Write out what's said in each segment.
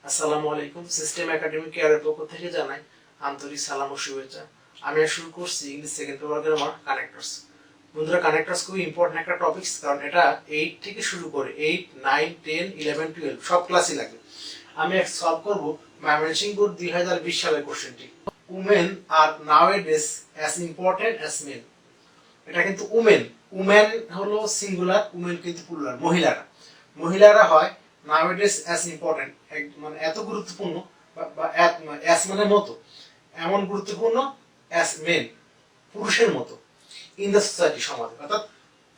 আসসালামু আলাইকুম। System academy কেয়ারের পক্ষ থেকে জানাই আন্তরিক সালাম ও শুভেচ্ছা। আমি শুরু করছি English second paper grammar connectors. বন্ধুরা, কানেক্টরস খুবই ইম্পর্টেন্ট একটা টপিকস, কারণ এটা 8 থেকে শুরু করে 8, 9, 10, 11, 12 সব ক্লাসই লাগে। আমি সলভ করব ময়মনসিংহ বোর্ড 2020 সালের কোশ্চেনটি। Women are nowadays as important as main. এটা কিন্তু উমেন, উমেন হলো সিঙ্গুলার, উমেন কিন্তু প্লুরাল, মহিলারা হয় নাওএডেজ অ্যাজ ইম্পর্টেন্ট, মানে এত গুরুত্বপূর্ণ বা অ্যাজ মানে মতো, এমন গুরুত্বপূর্ণ অ্যাজ মেন, পুরুষের মতো, ইন দ্য সোসাইটি, সমাজে। অর্থাৎ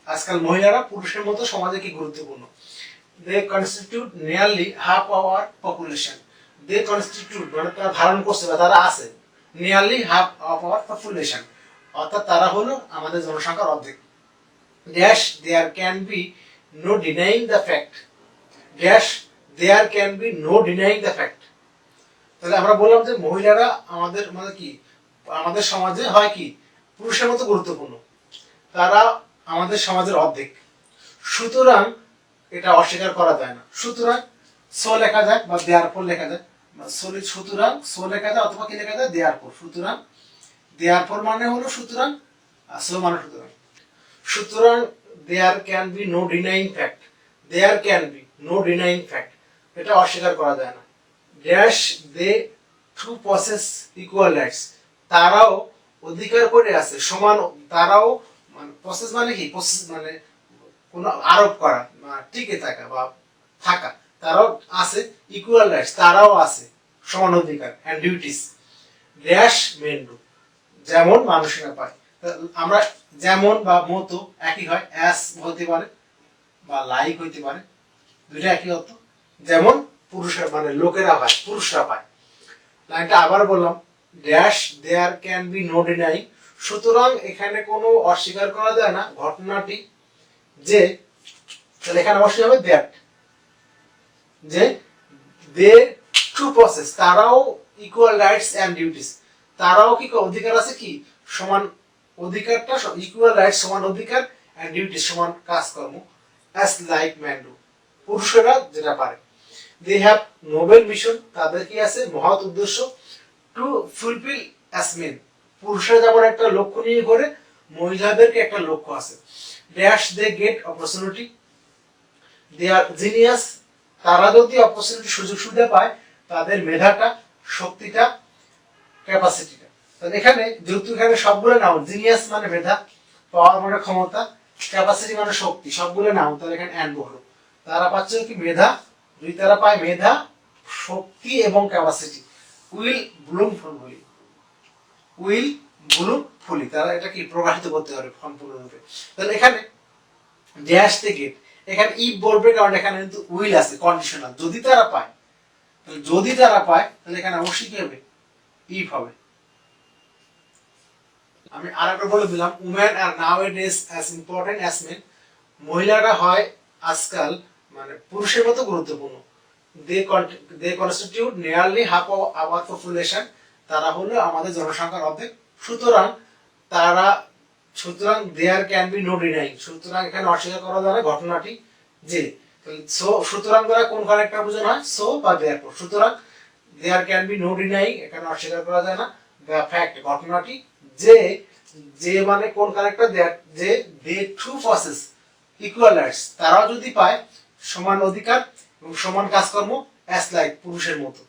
আজকাল মহিলারা পুরুষের মতো সমাজে কি গুরুত্বপূর্ণ। They constitute nearly half our population. They constitute মানে তারা ধারণ করছে বা তারা আছে nearly half of our population, অর্থাৎ তারা হলো আমাদের জনসংখ্যার অর্ধেক। Dash there can be no denying the fact, dash there can be no denying the fact. তাহলে আমরা বললাম যে মহিলারা আমাদের মানে কি আমাদের সমাজে হয় কি পুরুষের মতো গুরুত্বপূর্ণ, তারা আমাদের সমাজের অর্ধেক, সুতরাং এটা অস্বীকার করা যায় না। সুতরাং সো লেখা যায় বা দেয়ার পর লেখা যায়, সুতরাং সো লেখা যায় অথবা কি লেখা যায় দেয়ার পর। সুতরাং দেয়ার পর মানে হলো সুতরাং, সো মানে সুতরাং। সুতরাং there can be no denying fact, there can be no denying fact, এটা অস্বীকার করা যায় না। Dash they too possess equal rights, তারাও অধিকার করে আছে সমান, তারাও মানে প্রসেস মানে কি, প্রসেস মানে কোন আরোপ করা, টিকে থাকা বা থাকা, তারাও আছে ইকুয়াল রাইটস, তারাও আছে সমান অধিকার, and duties dash men do, যেমন মানুষেরা পায়। আমরা যেমন বা মতো একই হয়, অ্যাস হতে পারে বা লাইক হইতে পারে, দুইটা একই অর্থ। যেমন পুরুষের মানে লোকেরা পায়, পুরুষরা পায়। লাইনটা আবার বললাম, dash there can be no denying, সুতরাং এখানে কোনো অস্বীকার করা যায় না ঘটনাটি যে, তাহলে এখানে অবশ্যই হবে দ্যাট, যে দে টু প্রসেস, তারাও ইকুয়াল রাইটস এন্ড ডিউটিস, তারাও কি অধিকার আছে কি সমান অধিকারটা, ইকুয়াল রাইটস সমান অধিকার এন্ড ডিউটিস সমান কাজকর্ম, অ্যাজ লাইক ম্যান ডু, পুরুষেরা যেটা পারে। দে হ্যাভ নোবেল মিশন, তাদের কি আছে মহৎ উদ্দেশ্য, টু ফুলফিল অ্যাজ মেন, পুরুষরা যেমন একটা লক্ষ্য নিয়ে করে, মহিলাদেরকে একটা লক্ষ্য আছে। Dash they get opportunity, they are genius, তারা যদি অপরচুনিটি সুযোগ সুবিধা পায়, তাদের মেধাটা, শক্তিটা, ক্যাপাসিটিটা। তাহলে এখানে যেহেতু এখানে সবগুলো নাও, জিনিয়াস মানে মেধা, পাওয়ার মানে ক্ষমতা, ক্যাপাসিটি মানে শক্তি, সবগুলো নাও, তাহলে এখানে অ্যান্ড বহল। তারা পাচ্ছে কি মেধা, যদি তারা পায় মেধা, শক্তি এবং capacity, will bloom fully, will bloom fully, তারা এটা কি প্রকাশিত করতে পারে সম্পূর্ণরূপে। তাহলে এখানে ড্যাশ থেকে এখানে ইফ বলবে, কারণ এখানে কিন্তু উইল আছে কন্ডিশনাল, যদি তারা পায়, তাহলে যদি তারা পায় তাহলে এখানে অবশ্যই কি হবে ইফ হবে। আমি আরেকবার বলে দিলাম, women are nowadays as important as men, মহিলারা হয় আজকাল মানে পুরুষের মতো গুরুত্বপূর্ণ। They constitute nearly half our population, তারা হলো আমাদের জনসংখ্যার অর্ধেক। সুতরাং তারা, সুতরাং there can be no denying, সুতরাং এখানে অস্বীকার করা যায় না ঘটনাটি যে, সো সুতরাং দ্বারা কোন কানেক্টর বোঝানো হয়, সো বা দেয়ারফর। সুতরাং there can be no denying, এখানে অস্বীকার করা যায় না দ্য ফ্যাক্ট, ঘটনাটি যে, যে মানে কোন কানেক্টর, দেয়ার, যে দে টু প্রসেস ইকুয়াল রাইটস, তারাও যদি পায় সমান অধিকার এবং সমান কাজকর্ম, অ্যাজ লাইক পুরুষের মতো।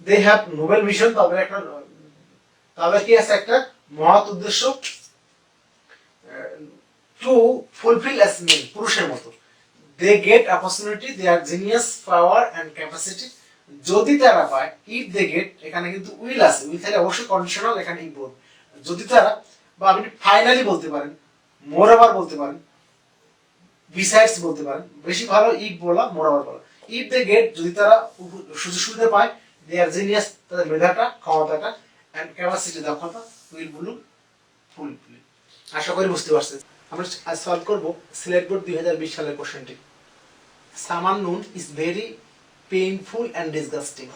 দে হ্যাভ নোবেল মিশন, তাদের একটা, তাদের কি আছে একটা মহৎ উদ্দেশ্য, টু ফুলফিল অ্যাজ মেন, পুরুষের মতো। They get opportunity, they are genius, power and capacity, যদি তারা পায়, ইফ দে গেট, এখানে কিন্তু উইল আছে, উইল থেকে অবশ্যই কন্ডিশনাল, এখানে ইফ বলবে, যদি তারা, বা আপনি ফাইনালি বলতে পারেন, মোরওভার বলতে পারেন, বিসাইডস বলতে পারেন, বেশি ভালো ইফ বলা, মোরওভার বলা। ইফ দে গেট, যদি তারা সুযোগ সুবিধা পায়, দে আর জিনিয়াস, তাদের মেধাটা, ক্ষমতাটা, এন্ড ক্যাপাসিটি, দক্ষতা, উইল ব্লুম ফুলফিল। আশা করি বুঝতে পারছেন। আমরা আজ সলভ করব সিলেট বোর্ড 2020 সালের কোশ্চেনটি। সামার নুন is very painful and disgusting.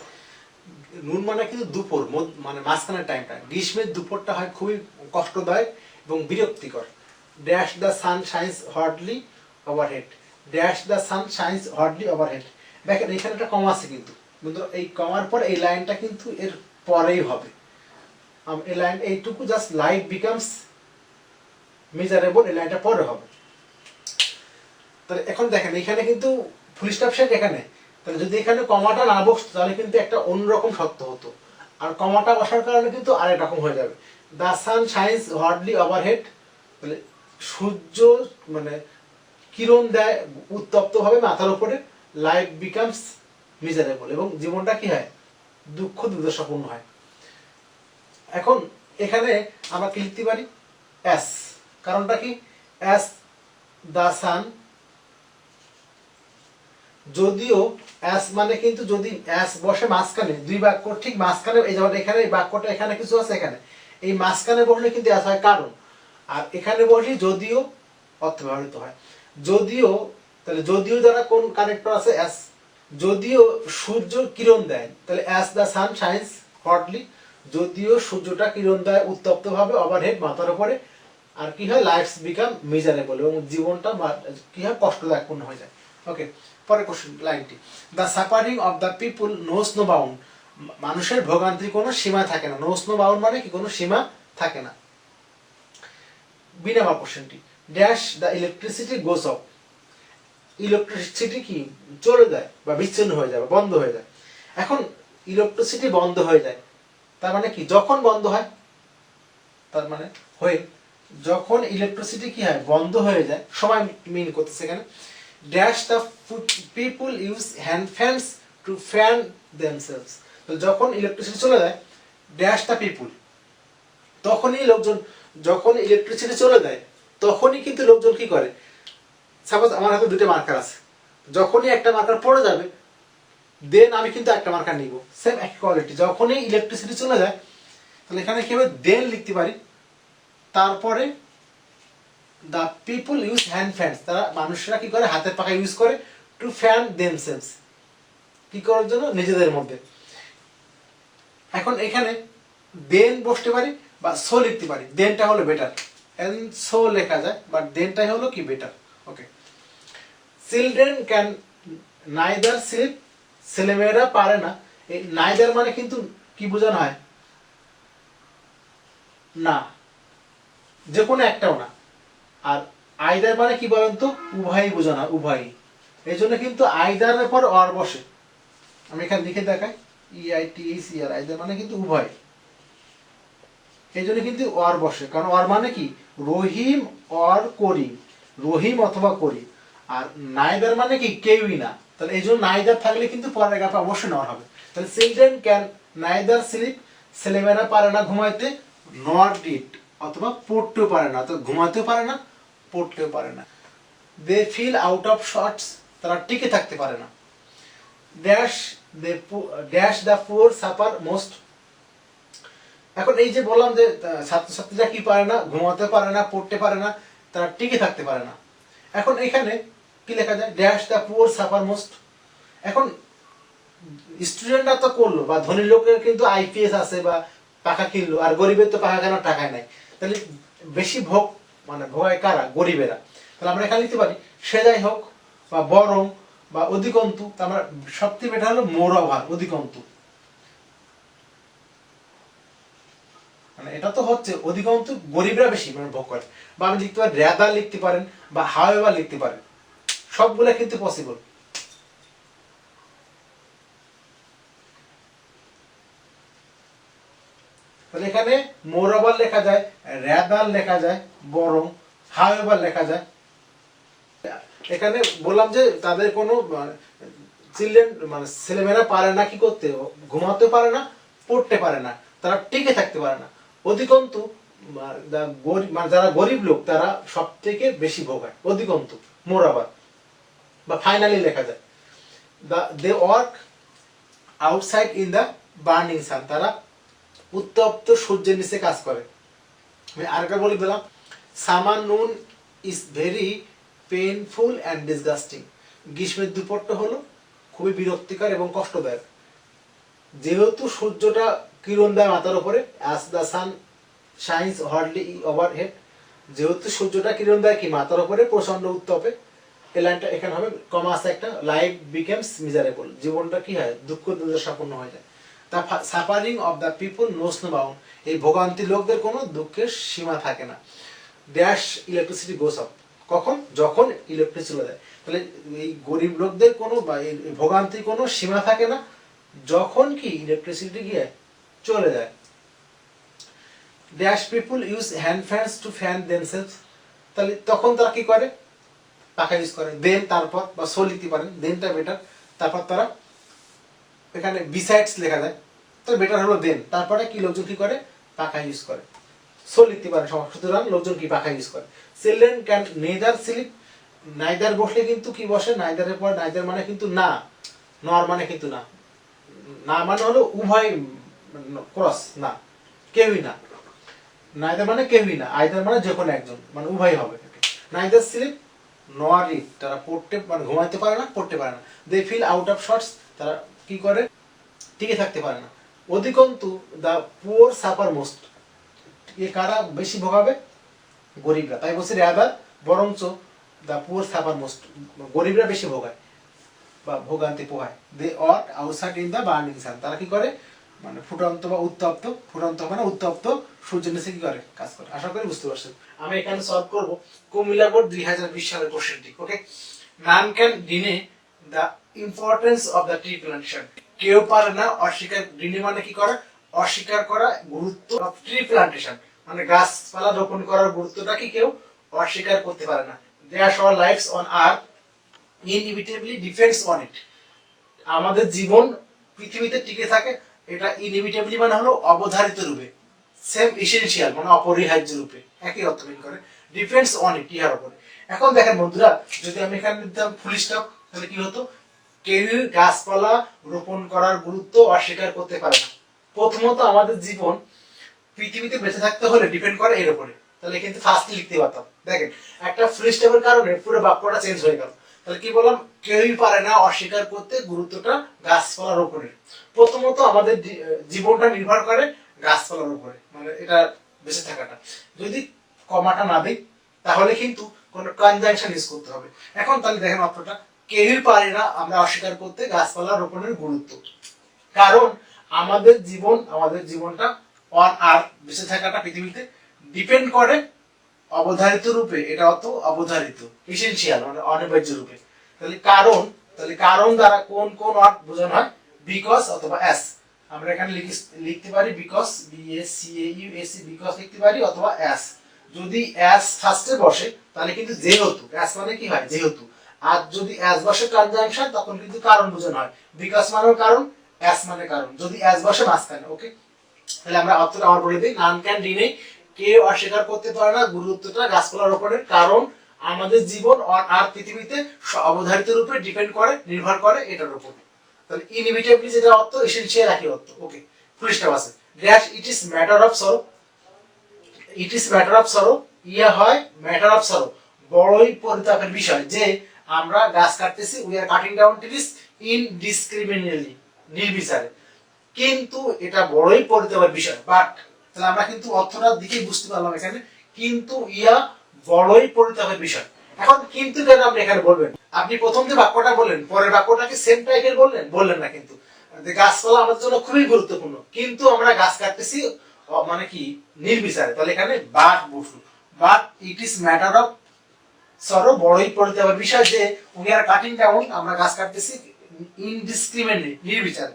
নুন মানে কিন্তু দুপুর, মানে মাঝখানের টাইমটা, গ্রীষ্মের দুপুরটা হয় খুবই কষ্টদায়ক এবং বিরক্তিকর। Dash the sun shines hotly overhead, dash the sun shines hotly overhead. দেখেন এখানে একটা কম আছে কিন্তু, বন্ধুরা এই কমার পর এই লাইনটা কিন্তু এর পরেই হবে, এই লাইন এইটুকু জাস্ট লাইট বিকামস মেজারেবল, এই লাইনটা পরে হবে। তাহলে এখন দেখেন এখানে কিন্তু ফুল স্টপ শেষ এখানে, তাহলে যদি এখানে কমাটা না বসতো তাহলে কিন্তু একটা অন্যরকম শব্দ হতো, আর কমাটা বসার কারণে কিন্তু আরেক রকম হয়ে যাবে। The sun shines hotly overhead, তাহলে সূর্য মানে কিরণ দেয় উত্তপ্তভাবে মাথার উপরে, লাইফ বিকামস মিজারেবল, এবং জীবনটা কি হয় দুঃখ দুর্দশাপূর্ণ হয়। এখন এখানে আমরা কি লিখতে পারি অ্যাস, কারণটা কি অ্যাস দ্য সান, যদিও অ্যাস মানে কিন্তু যদি অ্যাস বসে মাঝখানে দুই বাক্য ঠিক মাঝখানে, এই যেমন এখানে এই বাক্যটা এখানে কিছু আছে, এখানে এই মাঝখানে বসলে কিন্তু অ্যাস হয় কারণ, আর এখানে বসলে যদিও অর্থ ব্যবহৃত হয়। যদিও, তাহলে যদিও দ্বারা কোন কানেক্টর আছে অ্যাস, যদিও সূর্য কিরণ দেয় তাহলে অ্যাস দ্য সান শাইন্স হটলি, যদিও সূর্যটা কিরণ দেয় উত্তপ্তভাবে ওভারহেড মাথার উপরে, আর কি হয় লাইফস বিকাম মিজারেবল, এবং জীবনটা কি হয় কষ্টদায়কপূর্ণ হয়ে যায়। ওকে, পরের কোশ্চেন লাইনটি, the suffering of the people knows no bound, মানুষের ভোগান্তির কোনো সীমা থাকে না, নোস নো বাউন্ড মানে কি কোনো সীমা থাকে না। বি নাম্বার কোশ্চেনটি, dash the electricity goes off, electricity কি চলে যায় বা বিচ্ছিন্ন হয়ে যায় বা বন্ধ হয়ে যায়। এখন ইলেকট্রিসিটি বন্ধ হয়ে যায় তার মানে কি যখন বন্ধ হয়, তার মানে হয়ে যখন ইলেকট্রিসিটি কি হয় বন্ধ হয়ে যায়, সময় মিন করতেছে এখানে। Dash the people use hand fans to fan themselves, তো যখন ইলেকট্রিসিটি চলে যায় ড্যাশ দ্য পিপুল, তখনই লোকজন, যখন ইলেকট্রিসিটি চলে যায় তখনই কিন্তু লোকজন কি করে, সাপোজ আমার হাতে দুটো মার্কার আছে, যখনই একটা মার্কার পড়ে যাবে দেন আমি কিন্তু একটা মার্কার নিব, সেম এক কোয়ালিটি। যখনই ইলেকট্রিসিটি চলে যায় তাহলে এখানে কি হবে দেন লিখতে পারি, তারপরে the people use hand fans, তারা মানুষরা কি করে হাতের পাখা ইউজ করে টু ফ্যান দেমসেলস, কি করার জন্য নিজেদের মধ্যে। এখন এখানে দেন বসতে পারি বা সো লিখতে পারি, দেনটা হলো বেটার, এন সো লেখা যায় বাট দেনটাই হলো কি better. Okay, children can neither sleep, ছেলেমেয়েরা পারে না, এই নাইদার মানে কিন্তু কি বোঝানো হয় না, যে কোনো একটাও না, আর আইদার মানে কি বলেন তো উভয়ই বোঝানো হয়, উভয়ই, এই জন্য কিন্তু আইদারের পর অর বসে, আমি এখানে লিখে দেখাই EITHER, আইদার মানে কিন্তু উভয়, এই জন্য কিন্তু অর বসে, কারণ অর মানে কি রহিম অর করিম, রহিম অথবা করিম, আর নাইদার মানে কি কেউই না, তাহলে এই জন্য নাইদার থাকলে কিন্তু পরের গাফে অবশ্যই নর হবে। তাহলে চিলড্রেন ক্যান নাইদার স্লিপ, ছেলেমেয়েরা পারে না ঘুমাইতে, নট ইট অথবা পড়তেও পারে না, তো ঘুমাতেও পারে না পড়তেও পারে না। They feel out of shorts, তারা টিকে থাকতে পারে না। Dash dash the poor suffer most, এখন এই যে বললাম যে ছাত্রছাত্রীরা কি পারে না, ঘুমাতে পারে না পড়তে পারে না, তারা টিকে থাকতে পারে না। এখন এখানে কি লেখা যায় dash the poor suffer most, এখন স্টুডেন্টরা তো করলো বা ধনী লোকের কিন্তু IPS আছে বা পাখা কিনলো, আর গরিবের তো পাখা কেনার টাকায় নাই, তাহলে বেশি ভোগ মানে ভোগায় কারা, গরিবেরা। তাহলে আমরা এখানে লিখতে পারি সে যাই হোক বা বরং বা অধিকন্তু, আমরা সবথেকে বেটার হলো মোর ওভার, অধিকন্তু, মানে এটা তো হচ্ছে অধিকন্তু গরিবরা বেশি মানে ভোগ করে, বা আমি লিখতে পারি রেদার লিখতে পারেন বা হাউএভার লিখতে পারেন, সবগুলা কিন্তু পসিবল। তাহলে এখানে মোর ওভার লেখা যায়, রেদার লেখা যায়, বরং হাউএভার লেখা যায়। এখানে বললাম যে তাদের কোনো চিলড্রেন মানে ছেলেমেয়েরা পারে না কি করতে, ঘুমাতে পারে না পড়তে পারে না, তারা টিকে থাকতে পারে না। অধিকন্তু মানে যারা গরিব লোক তারা সব থেকে বেশি ভোগায়, অধিকন্তু মোরাবার বা ফাইনালি লেখা যায় they work outside in the burning sun, তারা উত্তপ্ত সূর্যের নিচে কাজ করে। আমি আরেকবার বলে দিলাম, সামার নুন is very painful and disgusting, গ্রীষ্মের দুপুরটা হলো খুবই বিরক্তিকর এবং কষ্টদায়ক, যেহেতু সূর্যটা কিরণ দেয় মাথার উপরে, as the sun shines hotly overhead, যেহেতু সূর্যটা কিরণ দেয় কি মাথার উপরে প্রচন্ড উত্তপে, এই লাইনটা এখানে হবে কমা আছে একটা, লাইফ বিকেমস মিজারেবল, জীবনটা কি হয় দুঃখ দুর্দশাপূর্ণ হয়ে যায়। The suffering of the people knows no bound, এই ভোগান্তি লোকদের কোনো দুঃখের সীমা থাকে না। ড্যাশ ইলেকট্রিসিটি গোস আপ, কখন? যখন ইলেকট্রিসিটি চলে যায়। তাহলে এই গরিব লোকদের কোনো বা এই ভোগান্তির কোনো সীমা থাকে না যখন কি ইলেকট্রিসিটি গিয়ে চলে যায়। Dash people use hand fans to fan themselves, তাহলে তখন তারা কি করে? পাখা ইউজ করে। দেন তারপর বা সো লিখতে পারেন, দেনটা বেটার। তারপর তারা এখানে বিসাইডস লেখা যায়, তো বেটার হলো দেন। তারপরে কি লোকজন কি করে? পাখা ইউজ করে। সো লিখতে পারেন, সুতরাং লোকজন কি পাখা ইউজ করে। Children can neither sleep, neither বসলে কিন্তু কি বসে? নাইদারের পর নাইদার মানে কিন্তু না, নর মানে কিন্তু না, না মানে হলো উভয় ক্রস, না কেউই না। নাইদার মানে কেউই না, আইদার মানে যে কোনো একজন, মানে উভয় হবে। নাইদার স্লিপ নর রিড, তারা পড়তে মানে ঘুমাইতে পারে না, পড়তে পারে না। They feel out of shorts, তারা কি করে? টিকে থাকতে পারে না। অধিকন্তু দ্য পুয়ার সাফার মোস্ট, এ কারা বেশি ভোগাবে? গরিবরা। তাই বলছি রেয়াদার, বরঞ্চ দ্য পুয়ার সাফার মোস্ট, গরিবরা বেশি ভোগায় বা ভোগান্তি পোহায়। They work outside in the burning sun, তারা কি করে? মানে ফুটন্ত বা উত্তপ্ত, ফুটন্ত মানে উত্তপ্ত সূর্যের নিচে কি করে? কাজ করে। আশা করি বুঝতে পারছেন। আমি এখানে সলভ করব কুমিল্লা বোর্ড 2020 সালের কোশ্চেনটি। Okay, none can deny the importance of the tree plantation, কেউ পারে না অস্বীকার, ডিনে মানে কি করা? অস্বীকার করা গুরুত্ব অফ ট্রি প্লান্টেশন, মানে গাছপালা রোপণ করার গুরুত্বটা কি কেউ অস্বীকার করতে পারে না। There our lives on earth inevitably depends on it, আমাদের জীবন পৃথিবীতে টিকে থাকে, এটা ইনএভিটেবলি মানে হলো অবধারিত রূপে, সেম এসেনশিয়াল মানে অপরিহার্য রূপে, একই অর্থ মিন করে। ডিপেন্ডস অন ইট, ইহার উপরে। এখন দেখেন বন্ধুরা, যদি আমি এখানে দিতাম ফুল স্টপ, তাহলে কি হতো? কেউ গাছপালা রোপণ করার গুরুত্ব অস্বীকার করতে পারে না। প্রথমত আমাদের জীবন পৃথিবীতে বেঁচে থাকতে হলে ডিপেন্ড করে এর উপরে, তাহলে কিন্তু ফার্স্টে লিখতে পারতাম। দেখেন একটা ফুল স্টপের কারণে পুরো বাক্যটা চেঞ্জ হয়ে গেল। তাহলে কি বললাম? কেউই পারে না অস্বীকার করতে গুরুত্বটা গাছপালা রোপণের। প্রথমত আমাদের জীবনটা নির্ভর করে গাছপালার উপরে, মানে এটা বেঁচে থাকাটা। যদি কমাটা না দিই তাহলে কিন্তু কোনো কনজাংশন ইউজ করতে হবে। এখন তাহলে দেখেন অর্থটা, কেউই পারে না আমরা অস্বীকার করতে গাছপালা রোপণের গুরুত্ব, কারণ আমাদের জীবন, আমাদের জীবনটা অন আর্থ, বেঁচে থাকাটা পৃথিবীতে ডিপেন্ড করে অবধারিত রূপে, এটা অত অবধারিত এসেনশিয়াল মানে অনিবার্য রূপে। তাহলে কারণ, তাহলে কারণ দ্বারা কোন কোন ওয়ার্ড বোঝানো হয়? বিকজ অথবা অ্যাস। আমরা এখানে লিখতে পারি বিকজ, বিএসসিএইউএসসি, বিকজ লিখতে পারি, অথবা অ্যাস। যদি অ্যাস ফার্স্টে বসে তাহলে কিন্তু যেহেতু, অ্যাস মানে কি হয়? যেহেতু। আর যদি অ্যাস বসে কনজাংশন, তখন কিন্তু কারণ বোঝানো হয়। বিকজ মানে কারণ, অ্যাস মানে কারণ, যদি অ্যাস বসে মাঝখানে। ওকে, তাহলে আমরা অর্থটা আবার বলে দিই। নান ক্যান ডিনে, কেউ অস্বীকার করতে পারে না গুরুত্বটা গাছপালা রোপণের, কারণ আমাদের জীবন আর পৃথিবীতে অবধারিত রূপে ডিপেন্ড করে, নির্ভর করে এটার উপর। তাহলে ইনএভিটেবলি যেটা অর্থ, এসেনশিয়াল একই অর্থ। ওকে, ফুল স্টপ আছে। Dash it is matter of সরো, ইট ইজ ম্যাটার অফ সরো, ইয়া হয় ম্যাটার অফ সরো, বড়ই পরিতাপের বিষয় যে আমরা গাছ কাটতেছি, we are cutting down trees indiscriminately, নির্বিচারে, কিন্তু এটা বড়ই পরিতাপের বিষয়। বাট তাহলে আমরা কিন্তু অর্থটার দিকে বুঝতে পারলাম এখানে, কিন্তু ইয়া বড়ই পরিতাপের বিষয়। এখন কিন্তু কেন আপনি এখানে বলবেন? আপনি প্রথম যে বাক্যটা বললেন, পরের বাক্যটাকে সেম টাইপের বললেন? বললেন না কিন্তু। গাছপালা আমাদের জন্য খুবই গুরুত্বপূর্ণ, কিন্তু আমরা গাছ কাটতেছি মানে কি? নির্বিচারে। তাহলে এখানে বাট বসু, but it is matter of sorrow, বড়ই পরিতাপের বিষয় যে উই আর কাটিং ডাউন, আমরা গাছ কাটতেছি ইনডিসক্রিমিনেটলি, নির্বিচারে।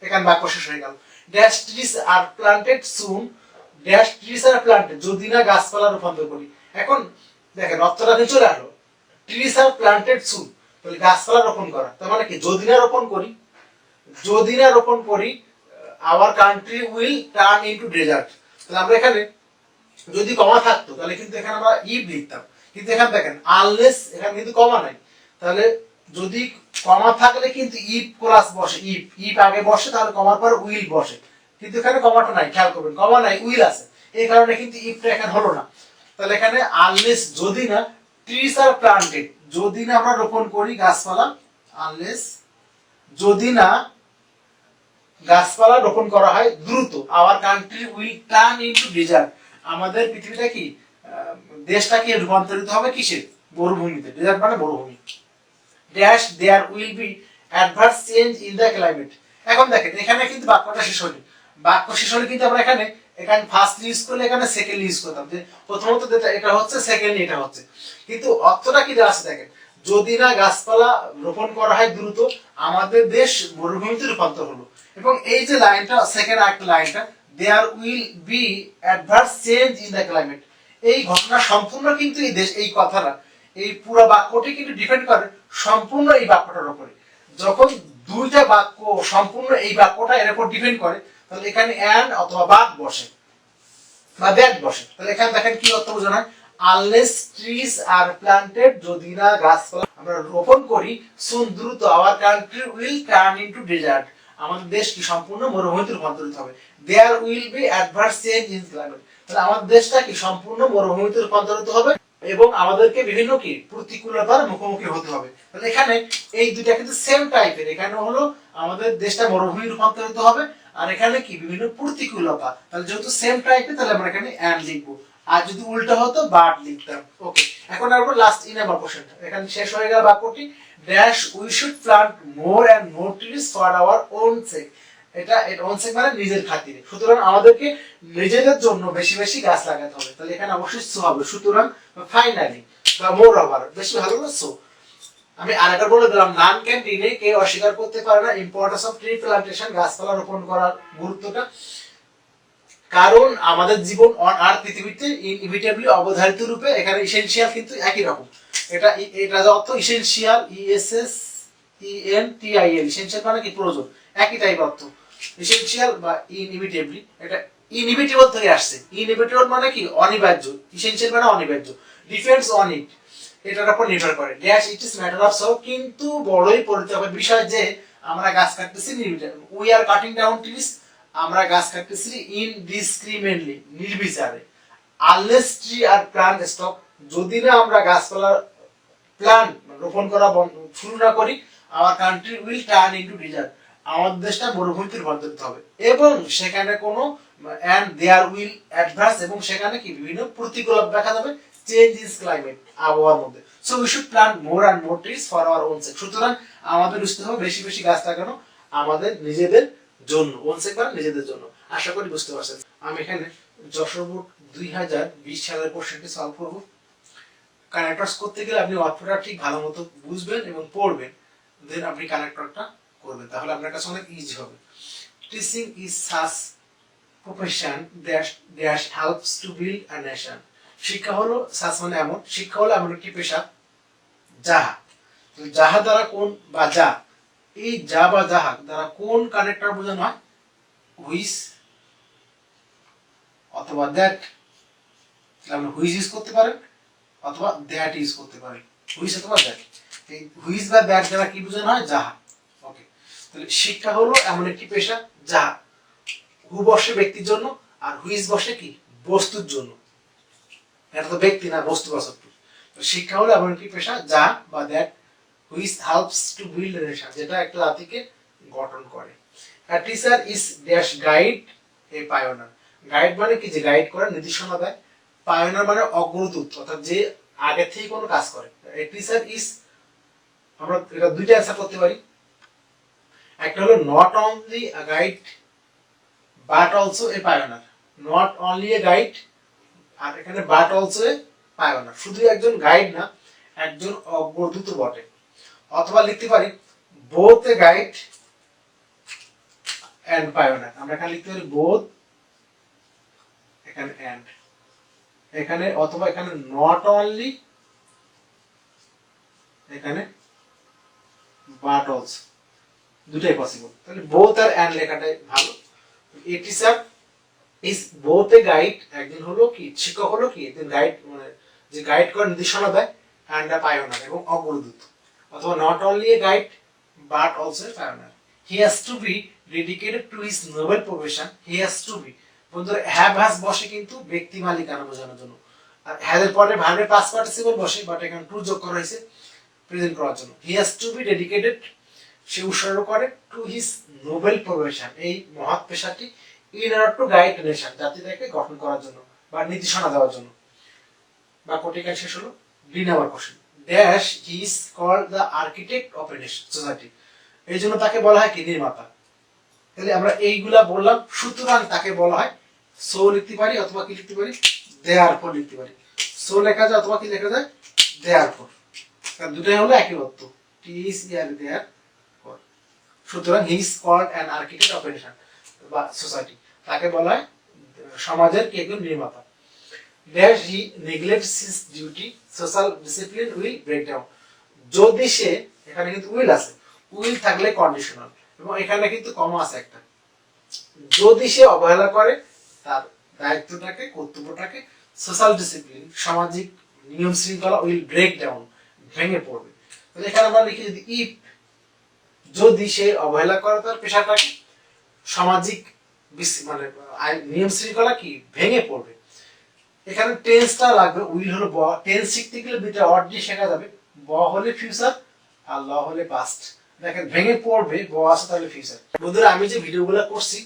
এখানে বাক্য শেষ হয়ে গেল। Dash trees are planted soon, dash trees are planted, যদি না গাছপালা রূপান্তর করি। এখন দেখেন অর্থটা চলে আসলো, ট্রিজ আর প্লান্টেড সুন, তাহলে গাছপালা রোপণ করা, তার মানে কি? যদি না রোপণ করি, যদি না রোপণ করি, our country will turn into desert. তাহলে আমরা এখানে যদি কমা থাকতো তাহলে কিন্তু এখানে আমরা ইফ লিখতাম, কিন্তু এখানে দেখেন আনলেস, এখানে কিন্তু কমা নাই। তাহলে যদি কমা থাকলে কিন্তু ইফ প্লাস বসে, ইফ ইফ আগে বসে তাহলে কমার পর উইল বসে, কিন্তু এখানে কমাটা নাই, খেয়াল করবেন কমা নাই, উইল আছে, এই কারণে কিন্তু ইফটা এখানে হলো না। তাহলে এখানে আনলেস, যদি না ট্রিজ আর প্লান্টেড, যদি না আমরা রোপণ করি গাছপালা, আনলেস যদি না গাছপালা রোপণ করা হয় দ্রুত, our country will turn into desert, আমাদের পৃথিবীটা কি, দেশটা কি রূপান্তরিত হবে কিসে? মরুভূমিতে। ডেজার্ট মানে মরুভূমি। Dash there will be adverse change in the climate. এখন দেখেন এখানে কিন্তু বাক্যটা শেষ হয়নি, বাক্য শেষ হলে কিন্তু আমরা এখানে এখানে ফার্স্ট ইউজ করলে এখানে সেকেন্ড ইউজ করতাম, যে প্রথমত এটা হচ্ছে, সেকেন্ড এটা হচ্ছে, কিন্তু অর্থটা কি দেওয়া আছে দেখেন, যদি না গাছপালা রোপণ করা হয় দ্রুত আমাদের দেশ মরুভূমিতে রূপান্তর হলো। এবং এই যে লাইনটা সেকেন্ড একটা লাইনটা, there will be adverse change in the climate, এই ঘটনা সম্পূর্ণ কিন্তু এই দেশ, এই কথাটা, এই পুরো বাক্যটি কিন্তু ডিপেন্ড করে সম্পূর্ণ এই বাক্যটার উপরে। যখন দুইটা বাক্য সম্পূর্ণ এই বাক্যটা এর উপর ডিপেন্ড করে, তাহলে এখানে অ্যান্ড অথবা বাট বসে বা দ্যাট বসে। তাহলে এখানে দেখেন কি অর্থ বোঝানো হয়, আনলেস ট্রিজ আর প্ল্যান্টেড, যদি না গাছপালা আমরা রোপণ করি, সুন দ্রুত our country will turn into desert, আমাদের দেশ কি সম্পূর্ণ মরুভূমিতে রূপান্তরিত হবে। There will be adverse change in climate, তাহলে আমাদের দেশটা কি সম্পূর্ণ মরুভূমিতে রূপান্তরিত হবে এবং আমাদেরকে বিভিন্ন কি প্রতিকূলতার মুখোমুখি হতে হবে। তাহলে এখানে এই দুইটা কিন্তু সেম টাইপের, এখানে হলো আমাদের দেশটা মরুভূমি রূপান্তরিত হবে, আর এখানে কি বিভিন্ন প্রতিকূলতা, তাহলে যেহেতু সেম টাইপের তাহলে আমরা এখানে অ্যান্ড লিখবো, আর যদি উল্টো হতো বাট লিখতাম। ওকে, এখন আমরা লাস্ট ইন আমার কোশ্চেনটা, এখানে শেষ হয়ে গেল বাক্যটি, dash we should plant more and more trees for our own sake, এটা ওন সেক মানে নিজের খাতিরে, সুতরাং আমাদেরকে নিজেদের জন্য বেশি বেশি গাছ লাগাতে হবে। তাহলে এখানে অবশ্যই সো হবে, সুতরাং ফাইনালি বা মোর ওভার, বেশি ভালো না সো। আমি আরেকবার বলে দিলাম, নান ক্যান ডিনে, কে অস্বীকার করতে পারে না ইম্পর্টেন্স অফ ট্রি প্লান্টেশন, গাছপালা রোপণ করার গুরুত্বটা, কারণ আমাদের জীবন অন আর্থ পৃথিবীতে ইনএভিটেবলি অবধারিত রূপে, এখানে ইসেনশিয়াল কিন্তু একই রকম, এটা যে অর্থ ইসেনশিয়াল, ইএসএস ইএনটিআইএল, ইসেনশিয়াল মানে কি প্রয়োজন, একই টাইপ অর্থ, ইসেনশিয়াল বা ইনএভিটেবলি, এটা ইনএভিটেবল থেকে আসছে, ইনএভিটেবল মানে কি অনিবার্য, ইসেনশিয়াল মানে অনিবার্য, ডিপেন্ডস অন ইট, এটার উপর নির্ভর করে, dash it is matter of so, কিন্তু বড়ই পরিতাপের বিষয় যে আমরা গাছ কাটতেছি, we are cutting down trees, আমরা গাছ কাটতেছি ইনডিসক্রিমিনেটলি, নির্বিচারে, unless tree are plant stop, যদি না আমরা গাছপালা প্ল্যান্ট রোপণ করা শুরু না করি, our country will turn into desert, আমাদের দেশটা মরুভূমিতে রূপান্তরিত হবে, এবং সেখানে কোনো এন্ড দেয়ার উইল অ্যাডভার্স, এবং সেখানে কি বিভিন্ন প্রতিকূলতা দেখা যাবে, চেঞ্জ ইন ক্লাইমেট, আবহাওয়ার মধ্যে। So we should plant more and more trees for our own sake, সুতরাং আমাদের বুঝতে হবে বেশি বেশি গাছ লাগানো আমাদের নিজেদের জন্য, ওন সেক মানে নিজেদের জন্য। আশা করি বুঝতে পারছেন। আমি এখানে যশোর বোর্ড 2020 সালের কোশ্চেনটি সলভ করব। কানেক্টরস করতে গেলে আপনি অর্থটা ঠিক ভালো মতো বুঝবেন এবং পড়বেন, দেন আপনি কানেক্টরটা করবেন, তাহলে আপনার কাছে অনেক ইজি হবে। Teaching is such profession that helps to build a nation, শিক্ষা হলো সাচ মানে এমন, শিক্ষা হলো এমন একটি পেশা যাহা, যাহা দ্বারা কোন বা যা, এই যা বা যাহা দ্বারা কোন কানেক্টর বোঝানো হয়, হুইচ অথবা দ্যাট, আপনি হুইচ ইউজ করতে পারেন অথবা দ্যাট ইউজ করতে পারেন, হুইচ অথবা দ্যাট, এই হুইচ বা দ্যাট দ্বারা কি বোঝানো হয়, যাহা। ওকে, তাহলে শিক্ষা হলো এমন একটি পেশা যাহা, হু বসে ব্যক্তির জন্য আর হুইচ বসে কি বস্তুর জন্য, এটা তো ব্যক্তি না, বস্তু বাস্তব। শিক্ষা হলো এমন একটি পেশা যা বা that which helps to build a nation, যেটা একটা জাতিকে গঠন করে। আ teacher is dash guide A pioneer, guide মানে কি যে গাইড করে, নির্দেশনা দেয়, পায়োনিয়ার মানে অগ্রদূত, অর্থাৎ যে আগে থেকে কোনো কাজ করে। এ টিচার ইজ, আমরা এটা দুইটা অ্যান্সার করতে পারি, একটা হলো not only a guide but also a pioneer, not only a guide, আর এখানে বাট অলসো এ পায়োনিয়ার, শুধু একজন গাইড না, একজন অগ্রদূত বটে। অথবা লিখতে পারি both a guide and pioneer, আমরা এখানে লিখতে পারি বোথ, এখানে এন্ড, এখানে অথবা এখানে নট অনলি, এখানে বাট অলসো, দুটাই পসিবল। তাহলে বোথ আর এন্ড লেখাটাই ভালো। A teacher is both a guide, একজন হলো কি শিক্ষক, হলো কি একজন গাইড মানে যে গাইড করে, নির্দেশনা দেয়, এন্ড আ পায়োনিয়ার এবং অগ্রদূত। অথবা not only a guide but also a pioneer, he has to be dedicated to his noble profession, he has to be, বন্ধুরা হ্যাভ হ্যাজ বসে কিন্তু ব্যক্তি মালিকানা বোঝানোর জন্য, আর হ্যাজ এর পরে ভার্বের পাস্ট পার্টিসিপল বসে, বাট এখানে টু যোগ করা হয়েছে প্রেজেন্ট করার জন্য। He has to be dedicated, সে উৎসর্গ করে, টু হিজ নোবেল প্রফেশন, এই মহৎ পেশাটি, in order to guide nation, জাতিটাকে গঠন করার জন্য বা নির্দেশনা দেওয়ার জন্য। বা কোটিকাল শেষ হলো। 2 number question, dash he is called the architect of a society, এই জন্য তাকে বলা হয় কি নির্মাতা। তাহলে আমরা এইগুলা বললাম, সুতরাং তাকে বলা হয় সো লিখতে পারি অথবা কি লিখতে পারি দেয়ারফর লিখতে পারি। সো লেখা যায় অথবা কি লেখা যায় দেয়ারফর, কারণ দুটাই হলো একই অর্থ, টি ইজ ইয়ার দেয়ার। সুতরাং he is called an architect of a nation বা সোসাইটি, তাকে বলা হয় সমাজের কি একজন নির্মাতা। Dash he neglects his duty social discipline will break down, যদি সে, এখানে কিন্তু উইল আছে, উইল থাকলে কন্ডিশনাল এবং এখানে কিন্তু কমা আছে একটা, যদি সে অবহেলা করে তার দায়িত্বটাকে কর্তব্যটাকে, সোশ্যাল ডিসিপ্লিন সামাজিক নিয়ম শৃঙ্খলা উইল ব্রেক ডাউন ভেঙে পড়বে। তাহলে এখানে আমরা লিখি যদি ইফ, যদি সে অবহেলা করে তার পেশাটাকে, সামাজিক মানে নিয়ম শৃঙ্খলা কি ভেঙে পড়বে। এখানে টেন্সটা লাগবে, উইল হলো ব, টেন্স শিখতে গেলে দুইটা অড দিয়ে শেখা যাবে, ব হলে ফিউচার আর ল হলে পাস্ট। দেখেন ভেঙে পড়বে, ব আছে তাহলে ফিউচার। বন্ধুরা আমি যে ভিডিওগুলো করছি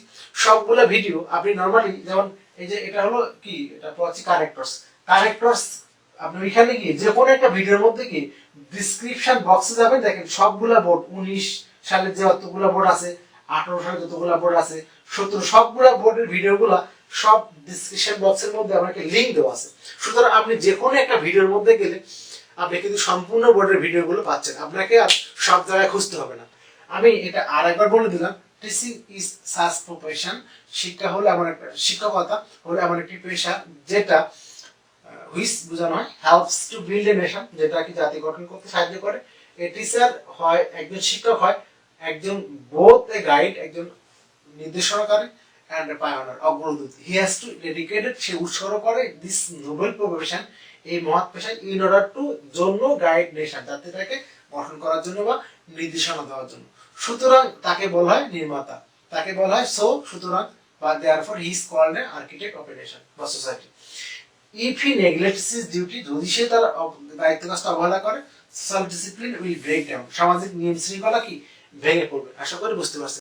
সবগুলো ভিডিও আপনি নরমালি, যেমন এই যে এটা হলো কি, এটা হচ্ছে কানেক্টরস, কানেক্টরস আপনি ওইখানে গিয়ে যে কোনো একটা ভিডিওর মধ্যে কি ডেসক্রিপশন বক্সে যাবেন, দেখেন সবগুলা বোর্ড 19 সালের যে যতগুলা বোর্ড আছে, 18 সালের যতগুলা বোর্ড আছে, 17 সবগুলা বোর্ডের ভিডিওগুলা সব ডেসক্রিপশন বক্সের মধ্যে আপনাকে লিংক দেওয়া আছে। সুতরাং আপনি যে কোনো একটা ভিডিওর মধ্যে গেলে আপনি কিন্তু সম্পূর্ণ বোর্ডের ভিডিওগুলো পাচ্ছেন, আপনাকে আর সব জায়গায় খুঁজতে হবে না। আমি এটা আরেকবার বলে দিলাম, টিচিং ইজ সাচ প্রফেশন, শিক্ষা হলো এমন একটা, শিক্ষকতা হলো এমন একটি পেশা যেটা হুইচ বোঝানো হয় helps to build a nation, যেটা কি জাতি গঠন করতে সাহায্য করে। এ টিচার হয় একজন শিক্ষক, হয় একজন বোথ এ গাইড, একজন নির্দেশনাকারী and a pioneer, অগ্রদূত। he has to dedicated, সে উৎসর্গ করে this noble profession, এই মহৎ পেশায় in order to, জন্য গাইড নেশন, জাতিটাকে গঠন করার জন্য বা নির্দেশনা দেওয়ার জন্য। সুতরাং তাকে বলা হয় নির্মাতা, তাকে বলা হয় সো, সুতরাং বা therefore he is called an architect of a nation বা society. if he neglects his duty, যদি সে তার দায়িত্ব কাজটা অবহেলা করে, social discipline will break down, সামাজিক নিয়ম শৃঙ্খলা কি ভেঙে পড়বে। আশা করি বুঝতে পারছেন।